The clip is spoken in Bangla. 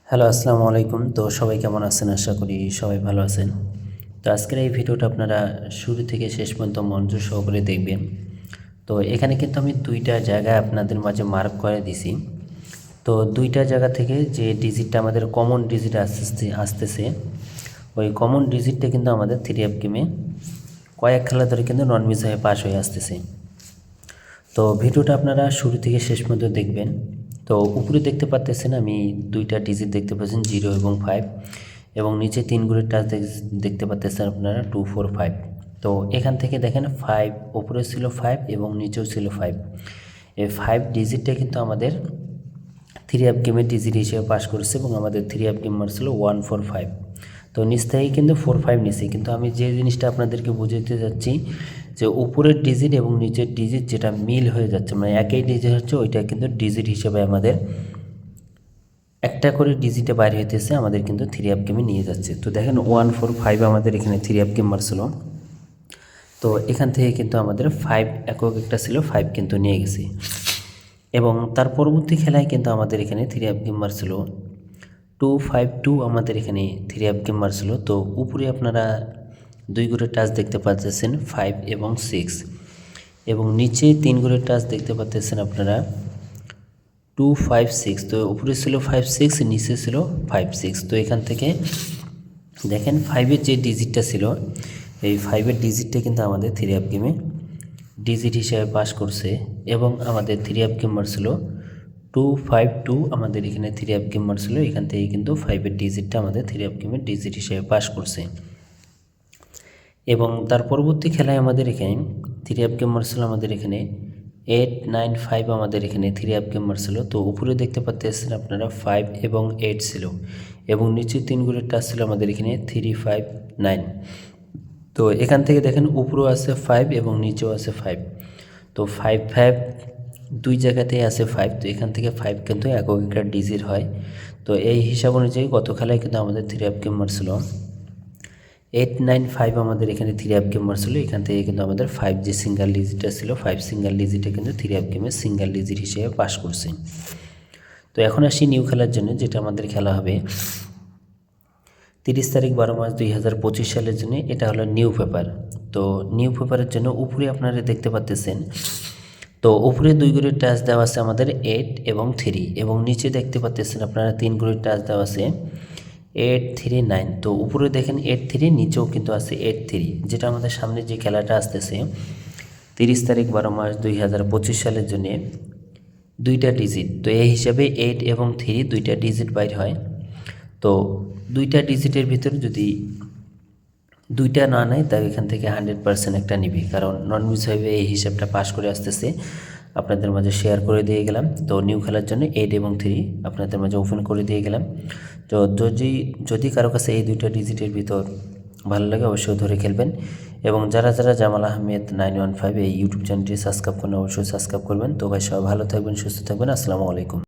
হ্যালো, আসসালামু আলাইকুম। তো সবাই কেমন আছেন? আশা করি সবাই ভালো আছেন। তো আজকের এই ভিডিওটা আপনারা শুরু থেকে শেষ পর্যন্ত মনোযোগ সহকারে দেখবেন। তো এখানে কিন্তু আমি ২টা জায়গায় আপনাদের মাঝে মার্ক করে দিছি। তো ২টা জায়গা থেকে যে ডিজিটটা আমাদের কমন ডিজিট আসতেছে ওই কমন ডিজিটটা কিন্তু আমাদের 3F গেমে কয়েক খেলা ধরে কিন্তু নন মিস হয়ে পাস হয়ে আসতেছে। তো ভিডিওটা আপনারা শুরু থেকে শেষ পর্যন্ত দেখবেন। তো উপরে দেখতে পাচ্ছেন আমি 2টা ডিজিট দেখতে পাচ্ছেন 0 এবং 5 এবং নিচে 3 ঘুরের টাচ দেখতে পাচ্ছেন আপনারা 2 4 5। তো এখান থেকে দেখেন 5 উপরে ছিল 5 এবং নিচেও ছিল 5। এই 5 ডিজিটটা কিন্তু আমাদের 3F গেমের ডিজিট হিসেবে পাস করেছে এবং আমাদের 3F গেমার ছিল 1 4 5। তো নিচ থেকে কিন্তু 4 5 নিছে, কিন্তু আমি যে জিনিসটা আপনাদেরকে বুঝাইতে যাচ্ছি যে উপরের ডিজিট এবং নিচের ডিজিট যেটা মিল হয়ে যাচ্ছে, মানে একই ডিজিট হচ্ছে, ওইটা কিন্তু ডিজিট হিসেবে আমাদের একটা করে ডিজিটে বাইরে হইতেছে, আমাদের কিন্তু 3F গেমে নিয়ে যাচ্ছে। তো দেখেন 1 4 5 আমাদের এখানে 3F গেম মারছিল। তো এখান থেকে কিন্তু আমাদের 5 একক একটা ছিল, 5 কিন্তু নিয়ে গেছে এবং তার পরবর্তী খেলায় কিন্তু আমাদের এখানে 3F গেম মারছিল 2 5 2 আমাদের এখানে 3F গেম মারছিল। তো উপরে আপনারা 2 ঘুরের টাচ দেখতে পাচ্ছেন 5 এবং 6 এবং নিচে 3 ঘুরের টাচ দেখতে পাচ্ছেন আপনারা 2 5 6। তো উপরে ছিল 5 6, নিচে ছিল 5 6। তো এখান থেকে দেখেন 5-এর যে ডিজিটটা ছিল এই 5-এর ডিজিটটা কিন্তু আমাদের 3F গেমে ডিজিট হিসেবে পাস করছে এবং আমাদের 3F গেমার ছিল 2 5 2 আমাদের এখানে 3F গেমার ছিল। এখান থেকে কিন্তু 5-এর ডিজিটটা আমাদের 3F গেমের ডিজিট হিসেবে পাস করছে এবং তার পরবর্তী খেলায় আমাদের এখানে 3F গেমার ছিল আমাদের এখানে 8 9 5 আমাদের এখানে 3F গেমার ছিল। তো উপরে দেখতে পাচ্ছেন আপনারা 5 এবং 8 ছিল এবং নিচে 3 ঘুরের টাচ ছিল আমাদের এখানে 3 5 9। তো এখান থেকে দেখেন উপরেও আছে 5 এবং নিচেও আছে 5। তো 5 5 দুই জায়গাতেই আছে 5। তো এখান থেকে 5 কিন্তু একক একটা ডিজিট হয়। তো এই হিসাব অনুযায়ী গত খেলায় কিন্তু আমাদের 3F গেমার ছিল 8 9 5 আমাদের এখানে 3F গেমার ছিল। এখান থেকে কিন্তু আমাদের 5 যে সিঙ্গেল ডিজিটটা ছিল 5 সিঙ্গেল ডিজিটে কিন্তু 3F গেমের সিঙ্গেল ডিজিট হিসেবে পাস করছে। তো এখন আসি নিউ খেলার জন্য, যেটা আমাদের খেলা হবে 30 তারিখ 12 মার্চ 2025 সালের জন্য। এটা হলো নিউ পেপার। তো নিউ পেপারের জন্য উপরে আপনারা দেখতে পাচ্ছেন, তো উপরে 2 ঘুরের টাচ দেওয়া আছে আমাদের 8 এবং 3 এবং নিচে দেখতে পাচ্ছেন আপনারা 3 ঘুরের টাচ দেওয়া আছে 8 3 9। তো উপরে দেখেন 8 3, নিচেও কিন্তু আছে 8 3, যেটা আমাদের সামনে যে খেলাটা আসতেছে 30 তারিখ 12 মার্চ 2025 সালের জন্য 2টা ডিজিট। তো এই হিসাবে 8 এবং 3 2টা ডিজিট বাইর হয়। তো 2টা ডিজিটের ভিতর যদি 2টা না নেয় তাই এখান থেকে 100% একটা নিবি, কারণ নন মিস হইবে, এই হিসাবটা পাস করে আসতেছে। আপনাদের মাঝে শেয়ার করে দিয়ে গেলাম। তো নিউ খেলার জন্য 8 এবং 3 আপনাদের মাঝে ওপেন করে দিয়ে গেলাম। তো যদি কারো কাছে এই 2টা ডিজিটের ভিতর ভালো লাগে অবশ্যই ধরে খেলবেন এবং যারা জামাল আহমেদ 915 এই ইউটিউব চ্যানেলটি সাবস্ক্রাইব করেন অবশ্যই সাবস্ক্রাইব করবেন। তো ভাই সবাই ভালো থাকবেন, সুস্থ থাকবেন। আসসালামু আলাইকুম।